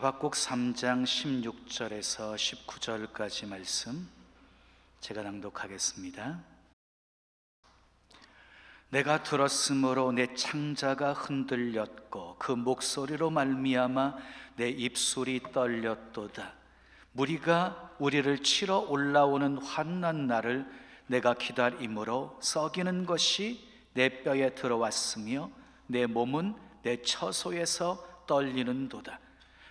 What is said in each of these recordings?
하박국 3장 16절에서 19절까지 말씀 제가 낭독하겠습니다. 내가 들었으므로 내 창자가 흔들렸고 그 목소리로 말미암아 내 입술이 떨렸도다. 무리가 우리를 치러 올라오는 환난 날을 내가 기다림으로 썩이는 것이 내 뼈에 들어왔으며 내 몸은 내 처소에서 떨리는도다.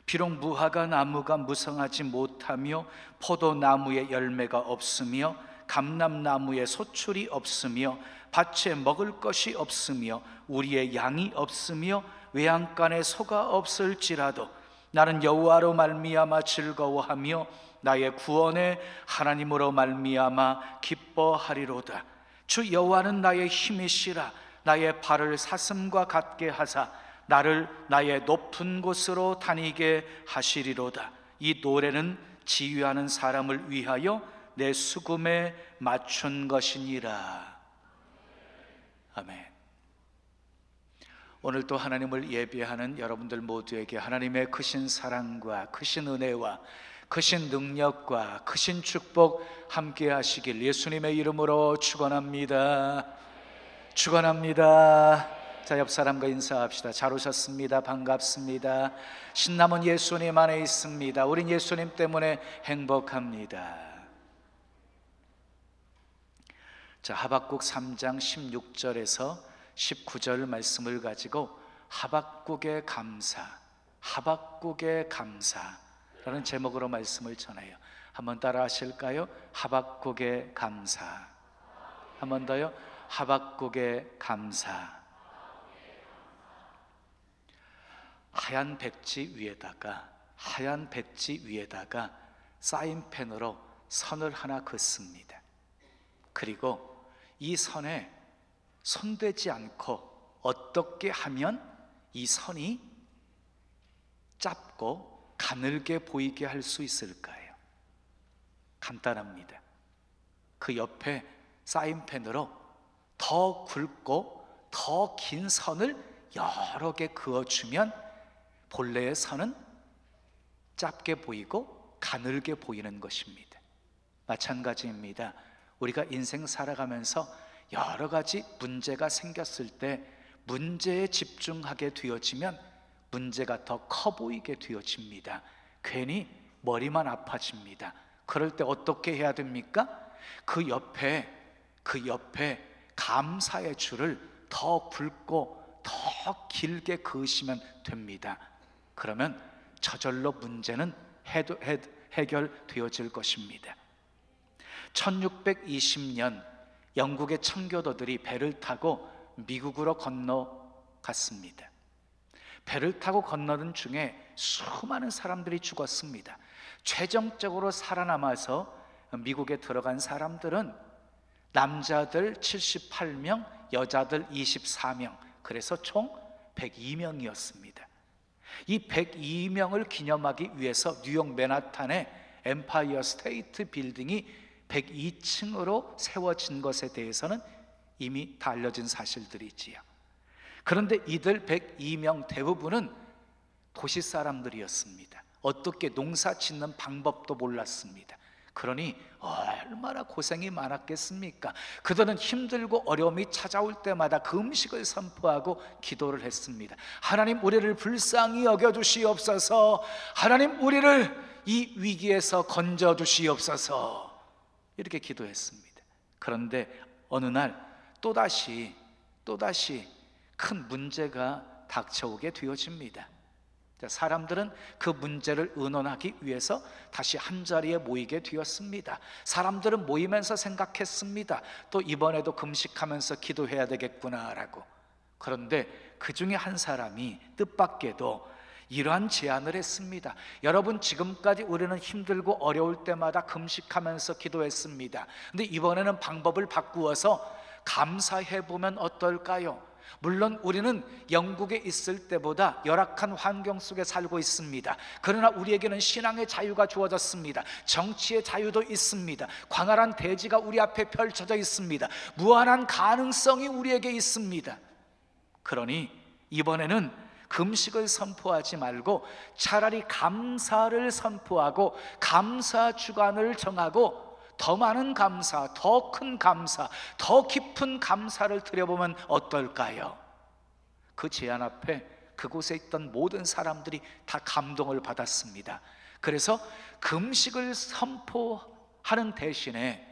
비록 무화과 나무가 무성하지 못하며 포도나무에 열매가 없으며 감람나무에 소출이 없으며 밭에 먹을 것이 없으며 우리의 양이 없으며 외양간에 소가 없을지라도 나는 여호와로 말미암아 즐거워하며 나의 구원의 하나님으로 말미암아 기뻐하리로다. 주 여호와는 나의 힘이시라. 나의 발을 사슴과 같게 하사 나를 나의 높은 곳으로 다니게 하시리로다. 이 노래는 지휘하는 사람을 위하여 내 수금에 맞춘 것이니라. 아멘. 오늘 또 하나님을 예배하는 여러분들 모두에게 하나님의 크신 사랑과 크신 은혜와 크신 능력과 크신 축복 함께 하시길 예수님의 이름으로 축원합니다. 축원합니다. 자, 옆 사람과 인사합시다. 잘 오셨습니다. 반갑습니다. 신남은 예수님 안에 있습니다. 우린 예수님 때문에 행복합니다. 자, 하박국 3장 16절에서 19절 말씀을 가지고 하박국의 감사, 하박국의 감사라는 제목으로 말씀을 전해요. 한번 따라 하실까요? 하박국의 감사. 한 번 더요. 하박국의 감사. 하얀 백지 위에다가 사인펜으로 선을 하나 긋습니다. 그리고 이 선에 손대지 않고 어떻게 하면 이 선이 짧고 가늘게 보이게 할 수 있을까요? 간단합니다. 그 옆에 사인펜으로 더 굵고 더 긴 선을 여러 개 그어주면 본래의 선은 짧게 보이고 가늘게 보이는 것입니다. 마찬가지입니다. 우리가 인생 살아가면서 여러 가지 문제가 생겼을 때 문제에 집중하게 되어지면 문제가 더 커 보이게 되어집니다. 괜히 머리만 아파집니다. 그럴 때 어떻게 해야 됩니까? 그 옆에 감사의 줄을 더 굵고 더 길게 그으시면 됩니다. 그러면 저절로 문제는 해결되어질 것입니다. 1620년 영국의 청교도들이 배를 타고 미국으로 건너갔습니다. 배를 타고 건너는 중에 수많은 사람들이 죽었습니다. 최종적으로 살아남아서 미국에 들어간 사람들은 남자들 78명, 여자들 24명, 그래서 총 102명이었습니다. 이 102명을 기념하기 위해서 뉴욕 맨하탄의 엠파이어 스테이트 빌딩이 102층으로 세워진 것에 대해서는 이미 다 알려진 사실들이지요. 그런데 이들 102명 대부분은 도시 사람들이었습니다. 어떻게 농사 짓는 방법도 몰랐습니다. 그러니 얼마나 고생이 많았겠습니까? 그들은 힘들고 어려움이 찾아올 때마다 그 음식을 선포하고 기도를 했습니다. 하나님, 우리를 불쌍히 여겨주시옵소서. 하나님, 우리를 이 위기에서 건져주시옵소서. 이렇게 기도했습니다. 그런데 어느 날 또다시 큰 문제가 닥쳐오게 되어집니다. 사람들은 그 문제를 의논하기 위해서 다시 한자리에 모이게 되었습니다. 사람들은 모이면서 생각했습니다. 또 이번에도 금식하면서 기도해야 되겠구나라고. 그런데 그 중에 한 사람이 뜻밖에도 이러한 제안을 했습니다. 여러분, 지금까지 우리는 힘들고 어려울 때마다 금식하면서 기도했습니다. 근데 이번에는 방법을 바꾸어서 감사해보면 어떨까요? 물론 우리는 영국에 있을 때보다 열악한 환경 속에 살고 있습니다. 그러나 우리에게는 신앙의 자유가 주어졌습니다. 정치의 자유도 있습니다. 광활한 대지가 우리 앞에 펼쳐져 있습니다. 무한한 가능성이 우리에게 있습니다. 그러니 이번에는 금식을 선포하지 말고 차라리 감사를 선포하고 감사 주간을 정하고 더 많은 감사, 더 큰 감사, 더 깊은 감사를 드려보면 어떨까요? 그 제안 앞에 그곳에 있던 모든 사람들이 다 감동을 받았습니다. 그래서 금식을 선포하는 대신에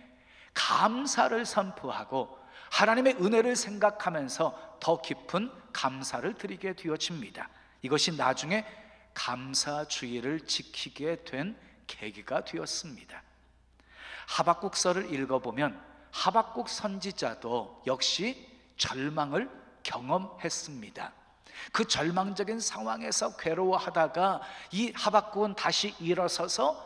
감사를 선포하고 하나님의 은혜를 생각하면서 더 깊은 감사를 드리게 되어집니다. 이것이 나중에 감사주의를 지키게 된 계기가 되었습니다. 하박국서를 읽어보면 하박국 선지자도 역시 절망을 경험했습니다. 그 절망적인 상황에서 괴로워하다가 이 하박국은 다시 일어서서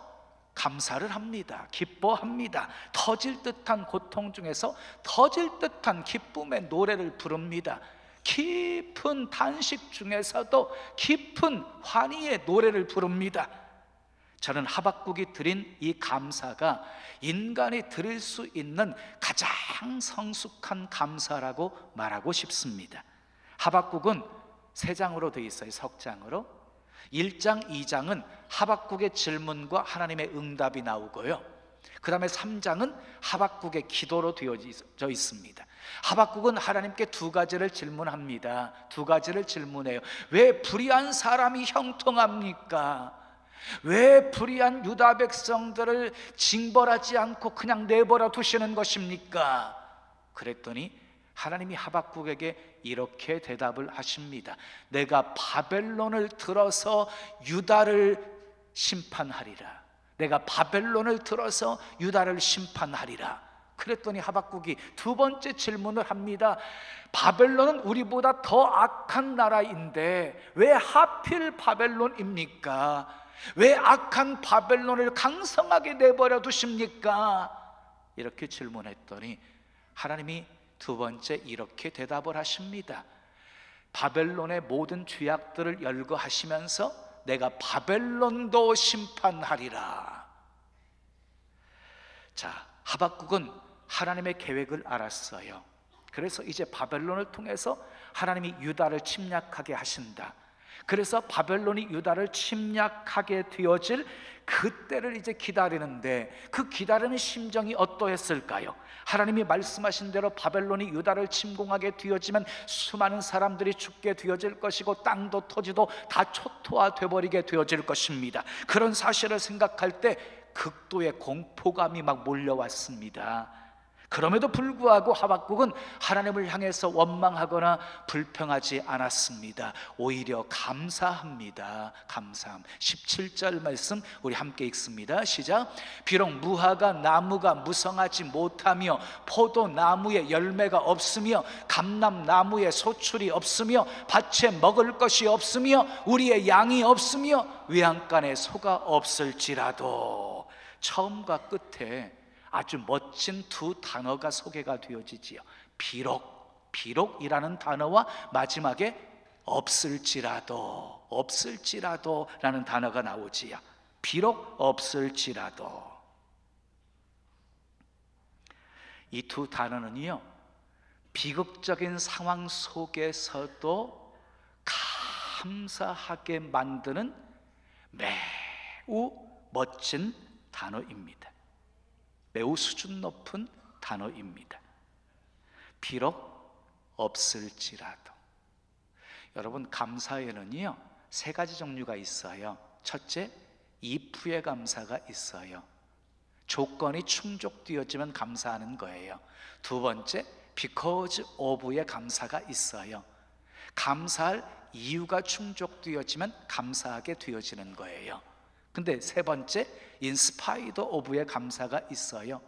감사를 합니다. 기뻐합니다. 터질 듯한 고통 중에서 터질 듯한 기쁨의 노래를 부릅니다. 깊은 단식 중에서도 깊은 환희의 노래를 부릅니다. 저는 하박국이 드린 이 감사가 인간이 드릴 수 있는 가장 성숙한 감사라고 말하고 싶습니다. 하박국은 3장으로 되어 있어요. 석장으로. 1장, 2장은 하박국의 질문과 하나님의 응답이 나오고요, 그 다음에 3장은 하박국의 기도로 되어져 있습니다. 하박국은 하나님께 2가지를 질문합니다. 2가지를 질문해요. 왜 불의한 사람이 형통합니까? 왜 불의한 유다 백성들을 징벌하지 않고 그냥 내버려 두시는 것입니까? 그랬더니 하나님이 하박국에게 이렇게 대답을 하십니다. 내가 바벨론을 들어서 유다를 심판하리라. 내가 바벨론을 들어서 유다를 심판하리라. 그랬더니 하박국이 2번째 질문을 합니다. 바벨론은 우리보다 더 악한 나라인데 왜 하필 바벨론입니까? 왜 악한 바벨론을 강성하게 내버려 두십니까? 이렇게 질문했더니 하나님이 2번째 이렇게 대답을 하십니다. 바벨론의 모든 죄악들을 열거하시면서 내가 바벨론도 심판하리라. 자, 하박국은 하나님의 계획을 알았어요. 그래서 이제 바벨론을 통해서 하나님이 유다를 침략하게 하신다. 그래서 바벨론이 유다를 침략하게 되어질 그때를 이제 기다리는데, 그 기다리는 심정이 어떠했을까요? 하나님이 말씀하신 대로 바벨론이 유다를 침공하게 되어지면 수많은 사람들이 죽게 되어질 것이고 땅도 토지도 다 초토화돼 버리게 되어질 것입니다. 그런 사실을 생각할 때 극도의 공포감이 막 몰려왔습니다. 그럼에도 불구하고 하박국은 하나님을 향해서 원망하거나 불평하지 않았습니다. 오히려 감사합니다. 감사함. 17절 말씀 우리 함께 읽습니다. 시작. 비록 무화과 나무가 무성하지 못하며 포도나무에 열매가 없으며 감람나무에 소출이 없으며 밭에 먹을 것이 없으며 우리의 양이 없으며 외양간에 소가 없을지라도, 처음과 끝에 아주 멋진 2 단어가 소개가 되어지지요. 비록, 비록이라는 단어와 마지막에 없을지라도, 없을지라도 라는 단어가 나오지요. 비록 없을지라도. 이 2 단어는요, 비극적인 상황 속에서도 감사하게 만드는 매우 멋진 단어입니다. 매우 수준 높은 단어입니다. 비록 없을지라도. 여러분, 감사에는요 3가지 종류가 있어요. 첫째, if의 감사가 있어요. 조건이 충족되어지면 감사하는 거예요. 2번째, because of의 감사가 있어요. 감사할 이유가 충족되어지면 감사하게 되어지는 거예요. 근데 3번째, in spite of의 감사가 있어요.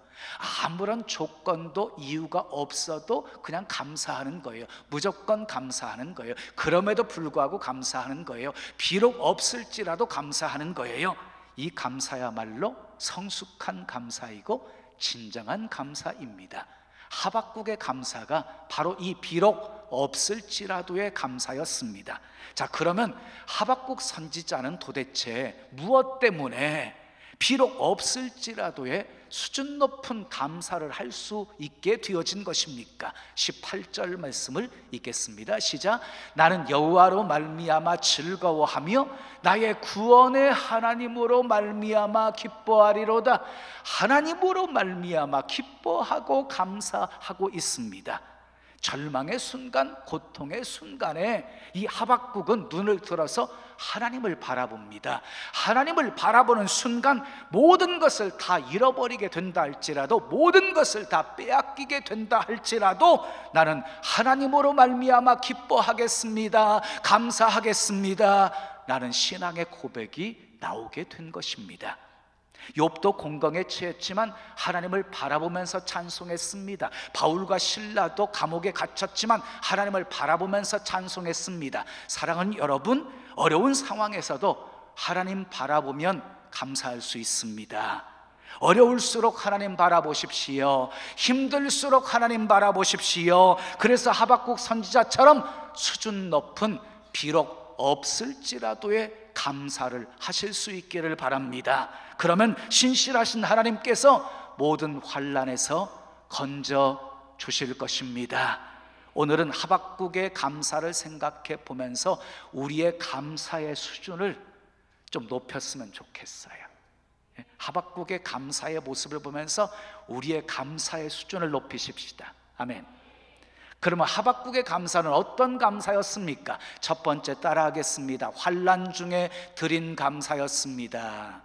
아무런 조건도 이유가 없어도 그냥 감사하는 거예요. 무조건 감사하는 거예요. 그럼에도 불구하고 감사하는 거예요. 비록 없을지라도 감사하는 거예요. 이 감사야말로 성숙한 감사이고 진정한 감사입니다. 하박국의 감사가 바로 이 비록 없을지라도의 감사였습니다. 자, 그러면 하박국 선지자는 도대체 무엇 때문에 비록 없을지라도의 수준 높은 감사를 할 수 있게 되어진 것입니까? 18절 말씀을 읽겠습니다. 시작. 나는 여호와로 말미암아 즐거워하며 나의 구원의 하나님으로 말미암아 기뻐하리로다. 하나님으로 말미암아 기뻐하고 감사하고 있습니다. 절망의 순간, 고통의 순간에 이 하박국은 눈을 들어서 하나님을 바라봅니다. 하나님을 바라보는 순간 모든 것을 다 잃어버리게 된다 할지라도, 모든 것을 다 빼앗기게 된다 할지라도 나는 하나님으로 말미암아 기뻐하겠습니다, 감사하겠습니다 라는 신앙의 고백이 나오게 된 것입니다. 욥도 공경에 처했지만 하나님을 바라보면서 찬송했습니다. 바울과 실라도 감옥에 갇혔지만 하나님을 바라보면서 찬송했습니다. 사랑하는 여러분, 어려운 상황에서도 하나님 바라보면 감사할 수 있습니다. 어려울수록 하나님 바라보십시오. 힘들수록 하나님 바라보십시오. 그래서 하박국 선지자처럼 수준 높은, 비록 없을지라도의 감사를 하실 수 있기를 바랍니다. 그러면 신실하신 하나님께서 모든 환난에서 건져 주실 것입니다. 오늘은 하박국의 감사를 생각해 보면서 우리의 감사의 수준을 좀 높였으면 좋겠어요. 하박국의 감사의 모습을 보면서 우리의 감사의 수준을 높이십시다. 아멘. 그러면 하박국의 감사는 어떤 감사였습니까? 첫 번째 따라하겠습니다. 환난 중에 드린 감사였습니다.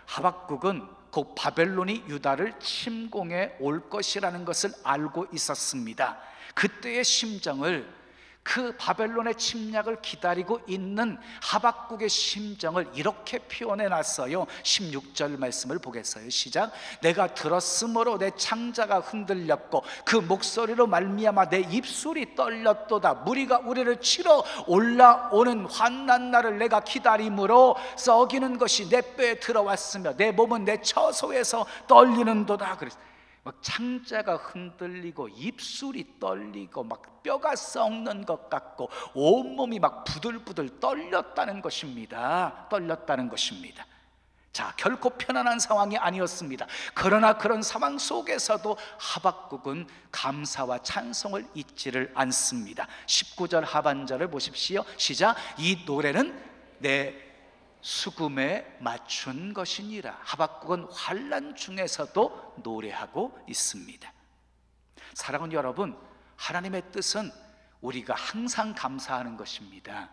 하박국은 곧 바벨론이 유다를 침공해 올 것이라는 것을 알고 있었습니다. 그때의 심정을, 그 바벨론의 침략을 기다리고 있는 하박국의 심정을 이렇게 표현해 놨어요. 16절 말씀을 보겠어요. 시작. 내가 들었으므로 내 창자가 흔들렸고 그 목소리로 말미암아 내 입술이 떨렸도다. 무리가 우리를 치러 올라오는 환난 날을 내가 기다림으로 썩이는 것이 내 뼈에 들어왔으며 내 몸은 내 처소에서 떨리는도다. 그랬어요. 막 창자가 흔들리고 입술이 떨리고 막 뼈가 썩는 것 같고 온몸이 막 부들부들 떨렸다는 것입니다. 떨렸다는 것입니다. 자, 결코 편안한 상황이 아니었습니다. 그러나 그런 상황 속에서도 하박국은 감사와 찬송을 잊지를 않습니다. 19절 하반절을 보십시오. 시작. 이 노래는 내 수금에 맞춘 것이니라. 하박국은 환난 중에서도 노래하고 있습니다. 사랑하는 여러분, 하나님의 뜻은 우리가 항상 감사하는 것입니다.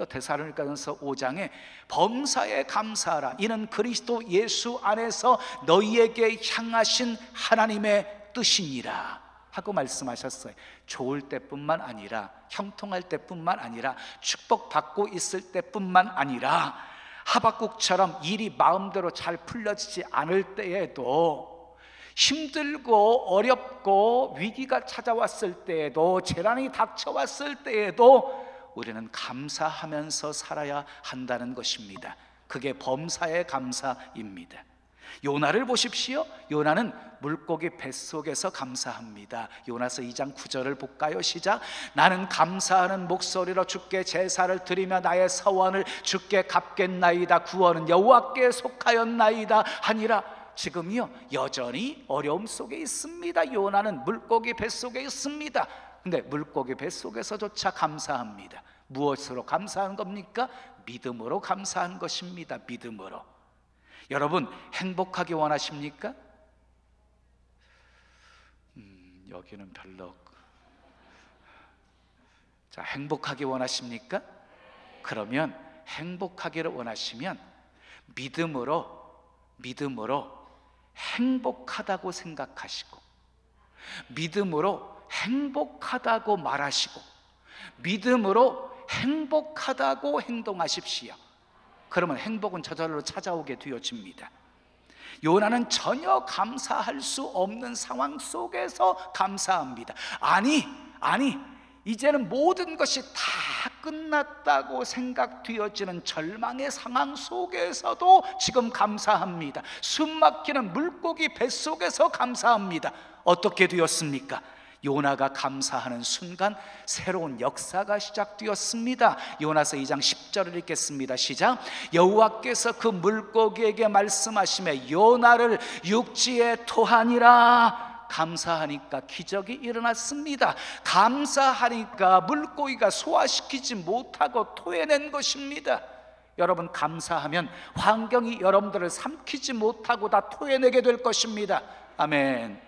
데살로니가전서 5장에 범사에 감사하라. 이는 그리스도 예수 안에서 너희에게 향하신 하나님의 뜻이니라 하고 말씀하셨어요. 좋을 때뿐만 아니라, 형통할 때뿐만 아니라, 축복받고 있을 때뿐만 아니라, 하박국처럼 일이 마음대로 잘 풀려지지 않을 때에도, 힘들고 어렵고 위기가 찾아왔을 때에도, 재난이 닥쳐왔을 때에도 우리는 감사하면서 살아야 한다는 것입니다. 그게 범사의 감사입니다. 요나를 보십시오. 요나는 물고기 뱃속에서 감사합니다. 요나서 2장 9절을 볼까요? 시작. 나는 감사하는 목소리로 주께 제사를 드리며 나의 서원을 주께 갚겠나이다. 구원은 여호와께 속하였나이다 하니라. 지금요 여전히 어려움 속에 있습니다. 요나는 물고기 뱃속에 있습니다. 근데 물고기 뱃속에서조차 감사합니다. 무엇으로 감사한 겁니까? 믿음으로 감사한 것입니다. 믿음으로. 여러분, 행복하기 원하십니까? 여기는 별로. 자, 행복하기 원하십니까? 그러면 행복하기를 원하시면 믿음으로 행복하다고 생각하시고, 믿음으로 행복하다고 말하시고, 믿음으로 행복하다고 행동하십시오. 그러면 행복은 저절로 찾아오게 되어집니다. 요나는 전혀 감사할 수 없는 상황 속에서 감사합니다. 아니 이제는 모든 것이 다 끝났다고 생각되어지는 절망의 상황 속에서도 지금 감사합니다. 숨막히는 물고기 뱃속에서 감사합니다. 어떻게 되었습니까? 요나가 감사하는 순간 새로운 역사가 시작되었습니다. 요나서 2장 10절을 읽겠습니다. 시작. 여호와께서 그 물고기에게 말씀하시매 요나를 육지에 토하니라. 감사하니까 기적이 일어났습니다. 감사하니까 물고기가 소화시키지 못하고 토해낸 것입니다. 여러분, 감사하면 환경이 여러분들을 삼키지 못하고 다 토해내게 될 것입니다. 아멘.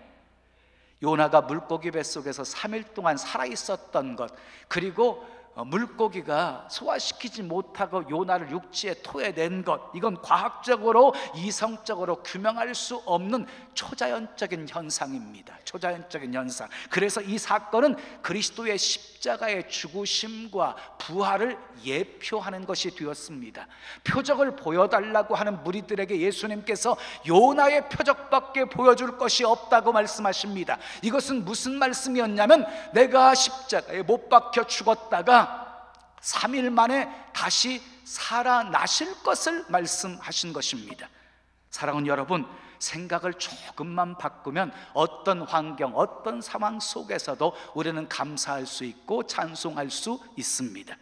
요나가 물고기 뱃속에서 3일 동안 살아있었던 것, 그리고 물고기가 소화시키지 못하고 요나를 육지에 토해낸 것, 이건 과학적으로 이성적으로 규명할 수 없는 초자연적인 현상입니다. 초자연적인 현상. 그래서 이 사건은 그리스도의 십자가의 죽으심과 부활을 예표하는 것이 되었습니다. 표적을 보여달라고 하는 무리들에게 예수님께서 요나의 표적밖에 보여줄 것이 없다고 말씀하십니다. 이것은 무슨 말씀이었냐면, 내가 십자가에 못 박혀 죽었다가 3일 만에 다시 살아나실 것을 말씀하신 것입니다. 사랑하는 여러분, 생각을 조금만 바꾸면 어떤 환경, 어떤 상황 속에서도 우리는 감사할 수 있고 찬송할 수 있습니다.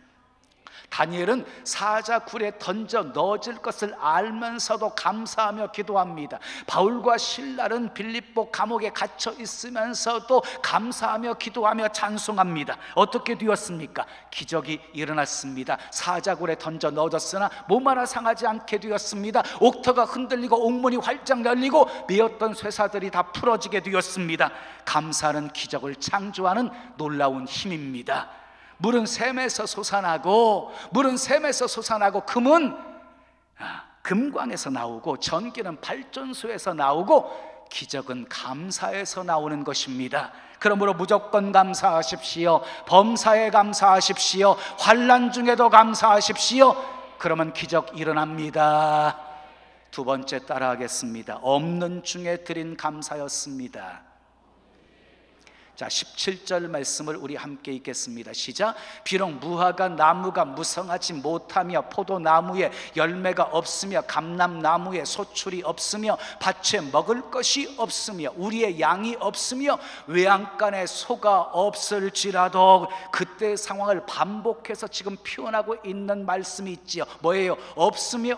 다니엘은 사자굴에 던져 넣어질 것을 알면서도 감사하며 기도합니다. 바울과 실라는 빌립보 감옥에 갇혀 있으면서도 감사하며 기도하며 찬송합니다. 어떻게 되었습니까? 기적이 일어났습니다. 사자굴에 던져 넣어졌으나 몸 하나 상하지 않게 되었습니다. 옥터가 흔들리고 옥문이 활짝 열리고 메었던 쇠사들이 다 풀어지게 되었습니다. 감사는 기적을 창조하는 놀라운 힘입니다. 물은 샘에서 솟아나고 금은 금광에서 나오고 전기는 발전소에서 나오고 기적은 감사에서 나오는 것입니다. 그러므로 무조건 감사하십시오. 범사에 감사하십시오. 환난 중에도 감사하십시오. 그러면 기적 일어납니다. 두 번째 따라하겠습니다. 없는 중에 드린 감사였습니다. 자, 17절 말씀을 우리 함께 읽겠습니다. 시작. 비록 무화과 나무가 무성하지 못하며 포도나무에 열매가 없으며 감람나무에 소출이 없으며 밭에 먹을 것이 없으며 우리의 양이 없으며 외양간에 소가 없을지라도, 그때의 상황을 반복해서 지금 표현하고 있는 말씀이 있지요. 뭐예요? 없으며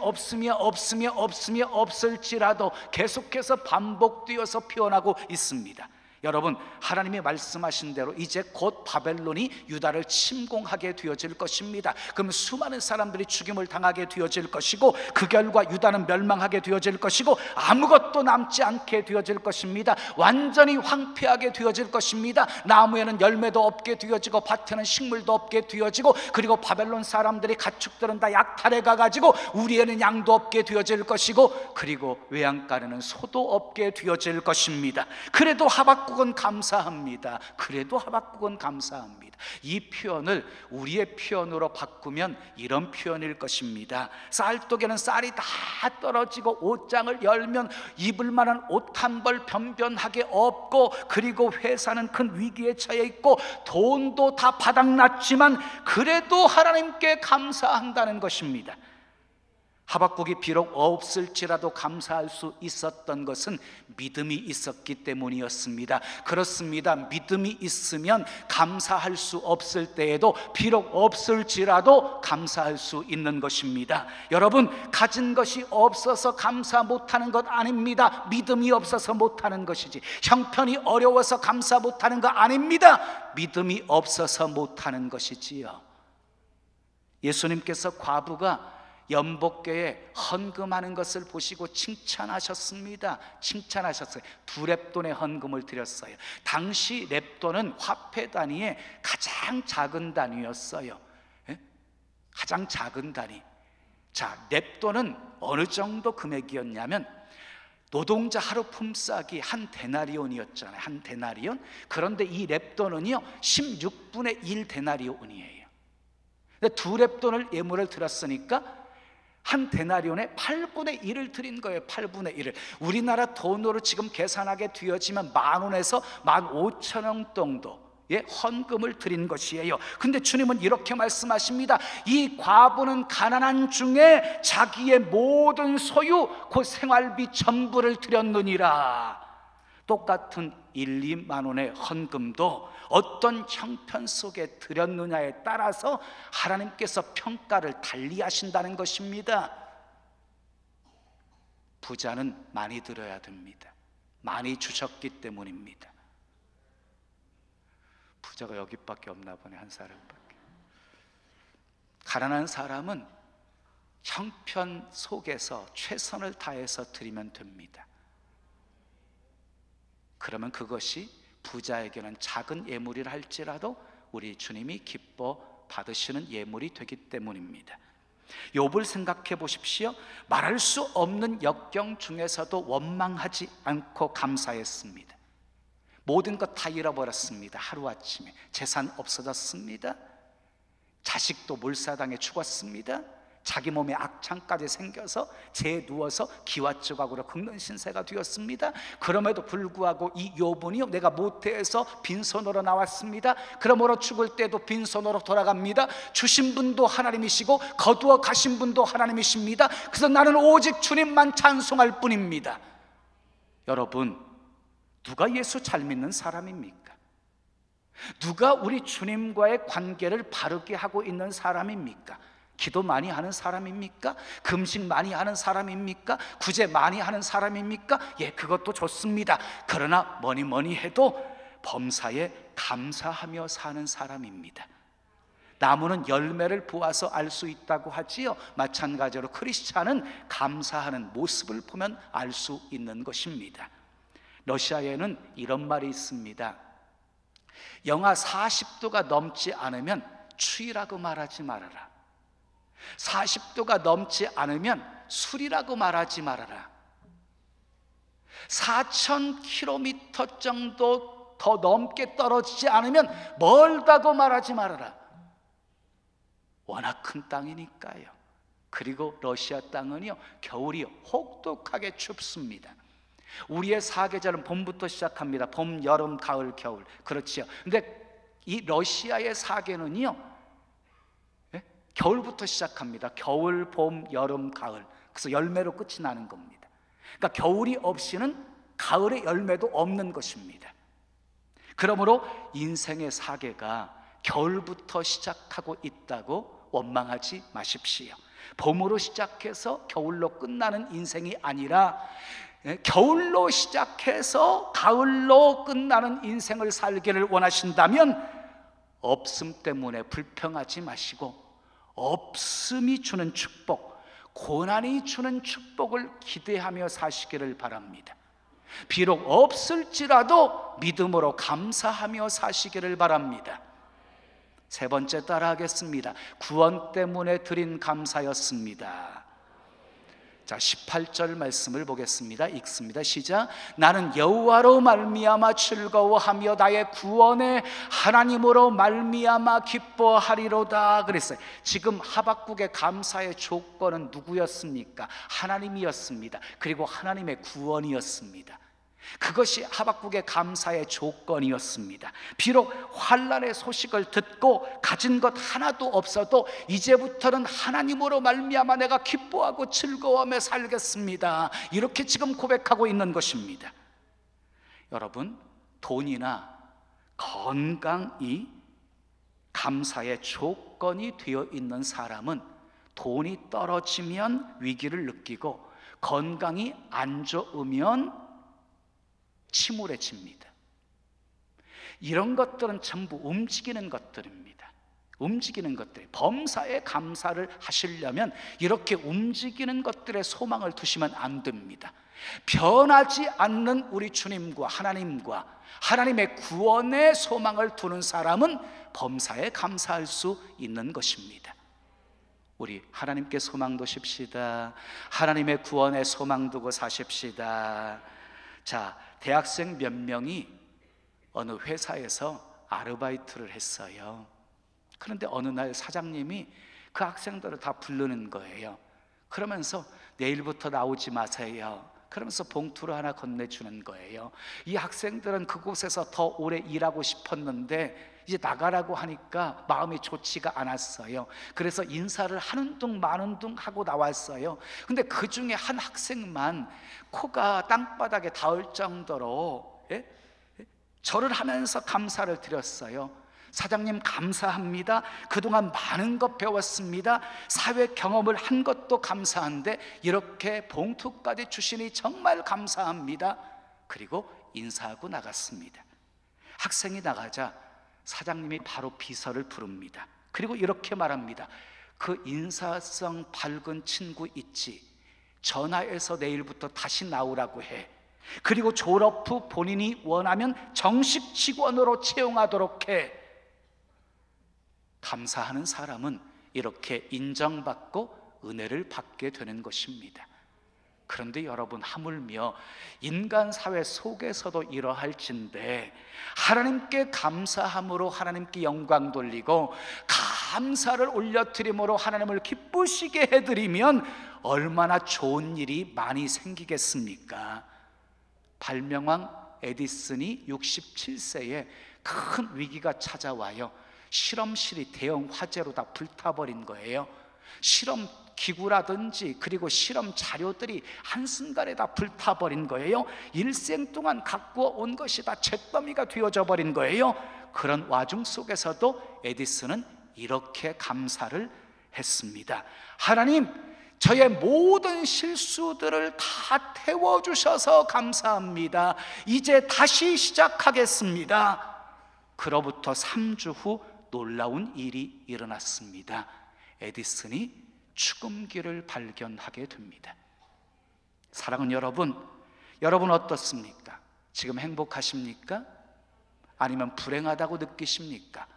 없을지라도 계속해서 반복되어서 표현하고 있습니다. 여러분, 하나님이 말씀하신 대로 이제 곧 바벨론이 유다를 침공하게 되어질 것입니다. 그럼 수많은 사람들이 죽임을 당하게 되어질 것이고, 그 결과 유다는 멸망하게 되어질 것이고, 아무것도 남지 않게 되어질 것입니다. 완전히 황폐하게 되어질 것입니다. 나무에는 열매도 없게 되어지고 밭에는 식물도 없게 되어지고, 그리고 바벨론 사람들이 가축들은 다 약탈해 가가지고 우리에는 양도 없게 되어질 것이고, 그리고 외양간에는 소도 없게 되어질 것입니다. 그래도 하박국은 감사합니다. 이 표현을 우리의 표현으로 바꾸면 이런 표현일 것입니다. 쌀독에는 쌀이 다 떨어지고 옷장을 열면 입을 만한 옷 한 벌 변변하게 없고, 그리고 회사는 큰 위기에 처해 있고 돈도 다 바닥났지만 그래도 하나님께 감사한다는 것입니다. 하박국이 비록 없을지라도 감사할 수 있었던 것은 믿음이 있었기 때문이었습니다. 그렇습니다. 믿음이 있으면 감사할 수 없을 때에도 비록 없을지라도 감사할 수 있는 것입니다. 여러분, 가진 것이 없어서 감사 못하는 것 아닙니다. 믿음이 없어서 못하는 것이지. 형편이 어려워서 감사 못하는 거 아닙니다. 믿음이 없어서 못하는 것이지요. 예수님께서 과부가 연복교에 헌금하는 것을 보시고 칭찬하셨습니다. 칭찬하셨어요. 2렙돈의 헌금을 드렸어요. 당시 렙돈은 화폐 단위의 가장 작은 단위였어요. 가장 작은 단위. 자, 렙돈은 어느 정도 금액이었냐면, 노동자 하루 품삯이 한 데나리온이었잖아요. 한 데나리온. 그런데 이 렙돈은요 16분의 1 데나리온이에요. 2렙돈을 예물을 드렸으니까 한 데나리온에 8분의 1을 드린 거예요. 8분의 1을. 우리나라 돈으로 지금 계산하게 되어지면 10,000원에서 15,000원 정도의 헌금을 드린 것이에요. 근데 주님은 이렇게 말씀하십니다. 이 과부는 가난한 중에 자기의 모든 소유 곧 생활비 전부를 드렸느니라. 똑같은 1, 2만 원의 헌금도 어떤 형편 속에 드렸느냐에 따라서 하나님께서 평가를 달리 하신다는 것입니다. 부자는 많이 드려야 됩니다. 많이 주셨기 때문입니다. 부자가 여기밖에 없나 보네, 한 사람밖에. 가난한 사람은 형편 속에서 최선을 다해서 드리면 됩니다. 그러면 그것이 부자에게는 작은 예물이라 할지라도 우리 주님이 기뻐 받으시는 예물이 되기 때문입니다. 욥을 생각해 보십시오. 말할 수 없는 역경 중에서도 원망하지 않고 감사했습니다. 모든 것 다 잃어버렸습니다. 하루아침에 재산 없어졌습니다. 자식도 몰사당해 죽었습니다. 자기 몸에 악창까지 생겨서 재에 누워서 기와 조각으로 긁는 신세가 되었습니다. 그럼에도 불구하고 이 욥은요, 내가 모태에서 빈손으로 나왔습니다. 그러므로 죽을 때도 빈손으로 돌아갑니다. 주신 분도 하나님이시고 거두어 가신 분도 하나님이십니다. 그래서 나는 오직 주님만 찬송할 뿐입니다. 여러분, 누가 예수 잘 믿는 사람입니까? 누가 우리 주님과의 관계를 바르게 하고 있는 사람입니까? 기도 많이 하는 사람입니까? 금식 많이 하는 사람입니까? 구제 많이 하는 사람입니까? 예, 그것도 좋습니다. 그러나 뭐니 해도 범사에 감사하며 사는 사람입니다. 나무는 열매를 보아서 알 수 있다고 하지요. 마찬가지로 크리스찬은 감사하는 모습을 보면 알 수 있는 것입니다. 러시아에는 이런 말이 있습니다. 영하 40도가 넘지 않으면 추위라고 말하지 말아라. 40도가 넘지 않으면 술이라고 말하지 말아라. 4,000km 정도 더 넘게 떨어지지 않으면 멀다고 말하지 말아라. 워낙 큰 땅이니까요. 그리고 러시아 땅은요, 겨울이 혹독하게 춥습니다. 우리의 사계절은 봄부터 시작합니다. 봄, 여름, 가을, 겨울. 그렇지요. 근데 이 러시아의 사계는요, 겨울부터 시작합니다. 겨울, 봄, 여름, 가을. 그래서 열매로 끝이 나는 겁니다. 그러니까 겨울이 없이는 가을의 열매도 없는 것입니다. 그러므로 인생의 사계가 겨울부터 시작하고 있다고 원망하지 마십시오. 봄으로 시작해서 겨울로 끝나는 인생이 아니라 겨울로 시작해서 가을로 끝나는 인생을 살기를 원하신다면 없음 때문에 불평하지 마시고 없음이 주는 축복, 고난이 주는 축복을 기대하며 사시기를 바랍니다. 비록 없을지라도 믿음으로 감사하며 사시기를 바랍니다. 세 번째 따라하겠습니다. 구원 때문에 드린 감사였습니다. 자, 18절 말씀을 보겠습니다. 읽습니다. 시작. 나는 여호와로 말미암아 즐거워하며 나의 구원의 하나님으로 말미암아 기뻐하리로다 그랬어요. 지금 하박국의 감사의 조건은 누구였습니까? 하나님이었습니다. 그리고 하나님의 구원이었습니다. 그것이 하박국의 감사의 조건이었습니다. 비록 환난의 소식을 듣고 가진 것 하나도 없어도 이제부터는 하나님으로 말미암아 내가 기뻐하고 즐거워하며 살겠습니다, 이렇게 지금 고백하고 있는 것입니다. 여러분, 돈이나 건강이 감사의 조건이 되어 있는 사람은 돈이 떨어지면 위기를 느끼고 건강이 안 좋으면 침울해집니다. 이런 것들은 전부 움직이는 것들입니다. 움직이는 것들, 범사에 감사를 하시려면 이렇게 움직이는 것들에 소망을 두시면 안 됩니다. 변하지 않는 우리 주님과 하나님과 하나님의 구원에 소망을 두는 사람은 범사에 감사할 수 있는 것입니다. 우리 하나님께 소망 두십시다. 하나님의 구원에 소망 두고 사십시다. 자, 대학생 몇 명이 어느 회사에서 아르바이트를 했어요. 그런데 어느 날 사장님이 그 학생들을 다 부르는 거예요. 그러면서 내일부터 나오지 마세요. 그러면서 봉투를 하나 건네주는 거예요. 이 학생들은 그곳에서 더 오래 일하고 싶었는데 이제 나가라고 하니까 마음이 좋지가 않았어요. 그래서 인사를 하는 둥 마는 둥 하고 나왔어요. 근데 그 중에 한 학생만 코가 땅바닥에 닿을 정도로 절을 하면서 감사를 드렸어요. 사장님 감사합니다. 그동안 많은 것 배웠습니다. 사회 경험을 한 것도 감사한데 이렇게 봉투까지 주시니 정말 감사합니다. 그리고 인사하고 나갔습니다. 학생이 나가자 사장님이 바로 비서를 부릅니다. 그리고 이렇게 말합니다. 그 인사성 밝은 친구 있지? 전화해서 내일부터 다시 나오라고 해. 그리고 졸업 후 본인이 원하면 정식 직원으로 채용하도록 해. 감사하는 사람은 이렇게 인정받고 은혜를 받게 되는 것입니다. 그런데 여러분, 하물며 인간 사회 속에서도 이러할진데 하나님께 감사함으로 하나님께 영광 돌리고 감사를 올려드림으로 하나님을 기쁘시게 해드리면 얼마나 좋은 일이 많이 생기겠습니까? 발명왕 에디슨이 67세에 큰 위기가 찾아와요. 실험실이 대형 화재로 다 불타버린 거예요. 실험 기구라든지 그리고 실험 자료들이 한순간에 다 불타버린 거예요. 일생 동안 갖고 온 것이 다 잿더미가 되어져 버린 거예요. 그런 와중 속에서도 에디슨은 이렇게 감사를 했습니다. 하나님, 저의 모든 실수들을 다 태워주셔서 감사합니다. 이제 다시 시작하겠습니다. 그로부터 3주 후 놀라운 일이 일어났습니다. 에디슨이 축음기를 발견하게 됩니다. 사랑하는 여러분, 여러분 어떻습니까? 지금 행복하십니까? 아니면 불행하다고 느끼십니까?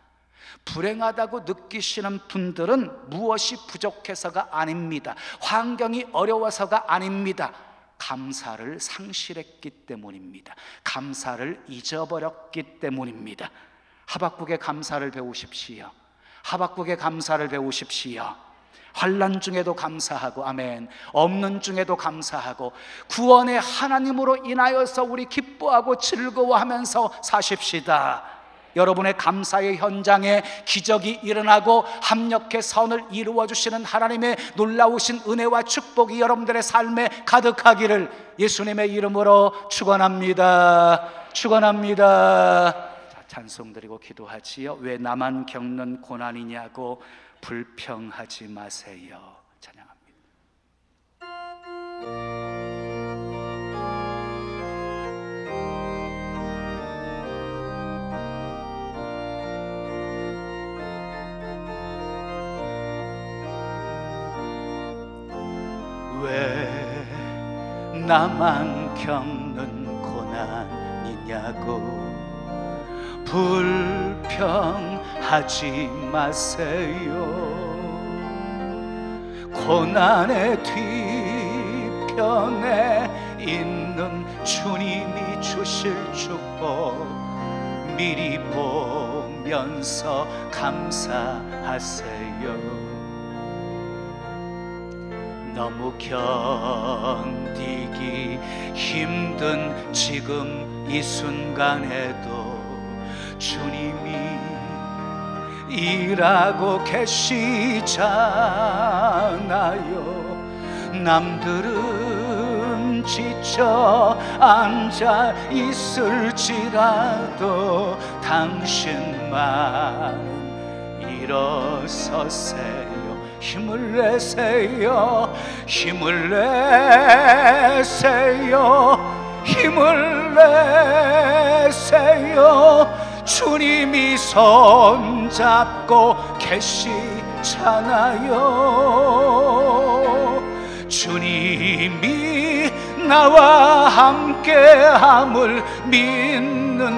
불행하다고 느끼시는 분들은 무엇이 부족해서가 아닙니다. 환경이 어려워서가 아닙니다. 감사를 상실했기 때문입니다. 감사를 잊어버렸기 때문입니다. 하박국의 감사를 배우십시오. 하박국의 감사를 배우십시오. 환난 중에도 감사하고, 아멘, 없는 중에도 감사하고, 구원의 하나님으로 인하여서 우리 기뻐하고 즐거워하면서 사십시다. 여러분의 감사의 현장에 기적이 일어나고 합력해 선을 이루어 주시는 하나님의 놀라우신 은혜와 축복이 여러분들의 삶에 가득하기를 예수님의 이름으로 축원합니다. 축원합니다. 자, 찬송 드리고 기도하지요. 왜 나만 겪는 고난이냐고 불평하지 마세요. 찬양합니다. 왜 나만 겪는 고난이냐고 불평하지 마세요. 고난의 뒤편에 있는 주님이 주실 축복 미리 보면서 감사하세요. 너무 견디기 힘든 지금 이 순간에도 주님이 일하고 계시잖아요. 남들은 지쳐 앉아 있을지라도 당신만 일어서세요. 힘을 내세요. 힘을 내세요. 힘을 내세요. 주님이 손잡고 계시잖아요. 주님이 나와 함께함을 믿는다면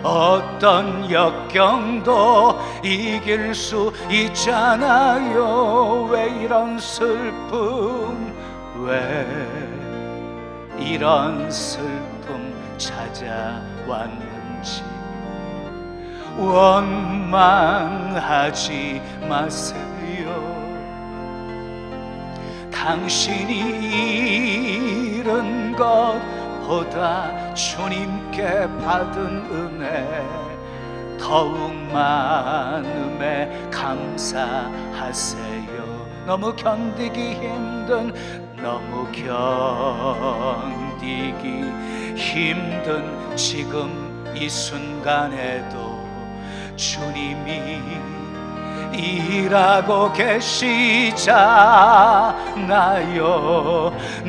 어떤 역경도 이길 수 있잖아요. 왜 이런 슬픔, 왜 이런 슬픔 찾아왔는지 원망하지 마세요. 당신이 잃은 것보다 주님께 받은 은혜 더욱 많음에 감사하세요. 너무 견디기 힘든, 너무 견디기 견디기 힘든 지금 이 순간에도 주님이 일하고 계시잖아요.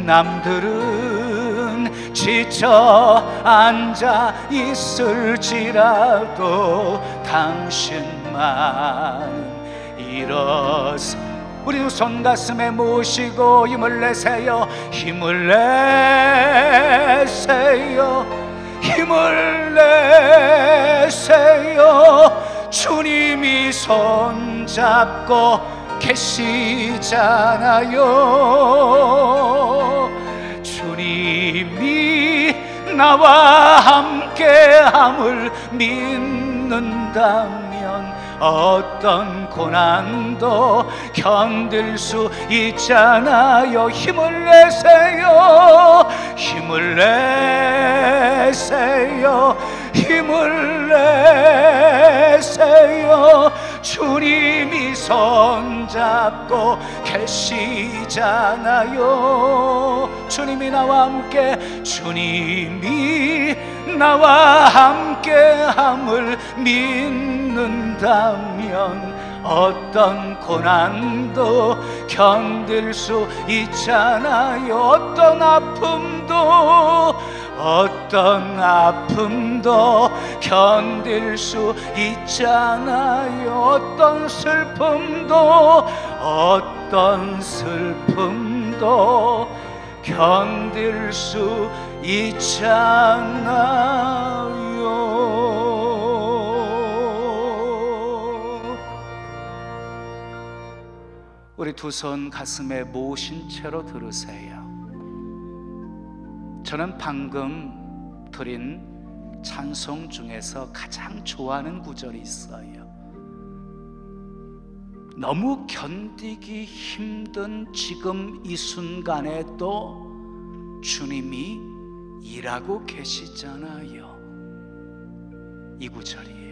남들은 지쳐 앉아 있을지라도 당신만 일어서 우리 두 손 가슴에 모시고 힘을 내세요. 힘을 내세요. 힘을 내세요. 주님이 손잡고 계시잖아요. 주님이 나와 함께함을 믿는다면 어떤 고난도 견딜 수 있잖아요. 힘을 내세요. 힘을 내세요. 힘을 내세요. 주님이 손잡고 계시잖아요. 주님이 나와 함께, 주님이 나와 함께함을 믿는다면 어떤 고난도 견딜 수 있잖아요. 어떤 아픔도 견딜 수 있잖아요. 어떤 슬픔도 견딜 수 있잖아요. 우리 두 손 가슴에 모신 채로 들으세요. 저는 방금 드린 찬송 중에서 가장 좋아하는 구절이 있어요. 너무 견디기 힘든 지금 이 순간에도 주님이 일하고 계시잖아요. 이 구절이에요.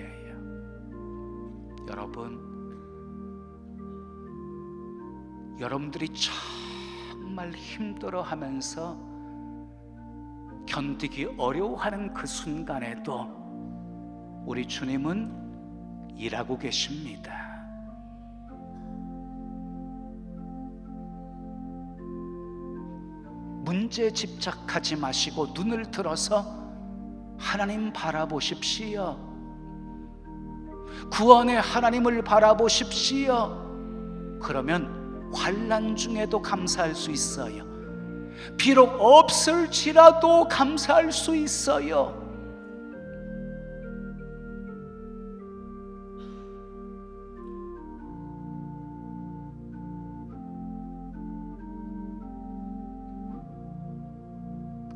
여러분들이 정말 힘들어하면서 견디기 어려워하는 그 순간에도 우리 주님은 일하고 계십니다. 문제에 집착하지 마시고 눈을 들어서 하나님 바라보십시오. 구원의 하나님을 바라보십시오. 그러면 환난 중에도 감사할 수 있어요. 비록 없을지라도 감사할 수 있어요.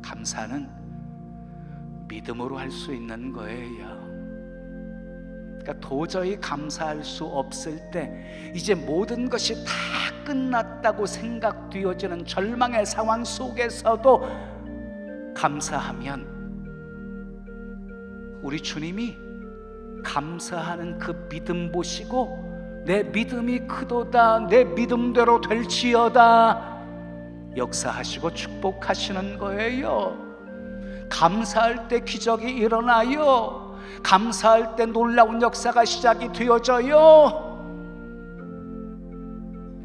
감사는 믿음으로 할 수 있는 거예요. 그러니까 도저히 감사할 수 없을 때, 이제 모든 것이 다 끝났다고 생각되어지는 절망의 상황 속에서도 감사하면 우리 주님이 감사하는 그 믿음 보시고 내 믿음이 크도다, 내 믿음대로 될지어다 역사하시고 축복하시는 거예요. 감사할 때 기적이 일어나요. 감사할 때 놀라운 역사가 시작이 되어져요.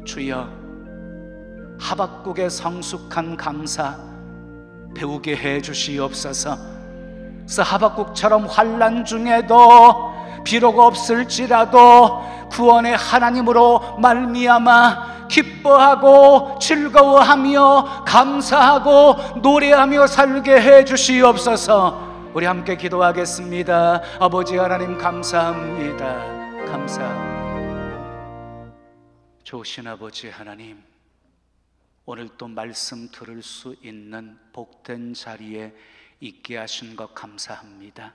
주여, 하박국의 성숙한 감사 배우게 해 주시옵소서. 그래서 하박국처럼 환난 중에도 비록 없을지라도 구원의 하나님으로 말미암아 기뻐하고 즐거워하며 감사하고 노래하며 살게 해 주시옵소서. 우리 함께 기도하겠습니다. 아버지 하나님 감사합니다. 감사합니다. 좋으신 아버지 하나님, 오늘 또 말씀 들을 수 있는 복된 자리에 있게 하신 것 감사합니다.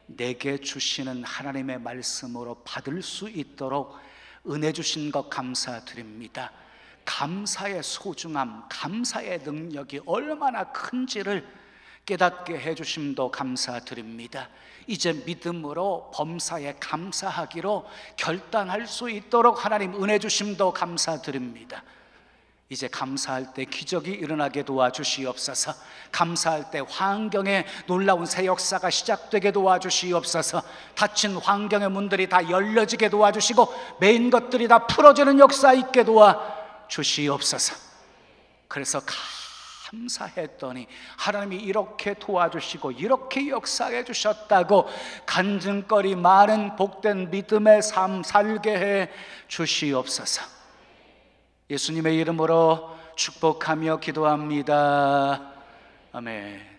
내게 주시는 하나님의 말씀으로 받을 수 있도록 은혜 주신 것 감사드립니다. 감사의 소중함, 감사의 능력이 얼마나 큰지를 깨닫게 해주심도 감사드립니다. 이제 믿음으로 범사에 감사하기로 결단할 수 있도록 하나님 은혜 주심도 감사드립니다. 이제 감사할 때 기적이 일어나게 도와주시옵소서. 감사할 때 환경에 놀라운 새 역사가 시작되게 도와주시옵소서. 닫힌 환경의 문들이 다 열려지게 도와주시고 메인 것들이 다 풀어지는 역사 있게 도와주시옵소서. 그래서 감사했더니 하나님이 이렇게 도와주시고 이렇게 역사해 주셨다고 간증거리 많은 복된 믿음의 삶 살게 해 주시옵소서. 예수님의 이름으로 축복하며 기도합니다. 아멘.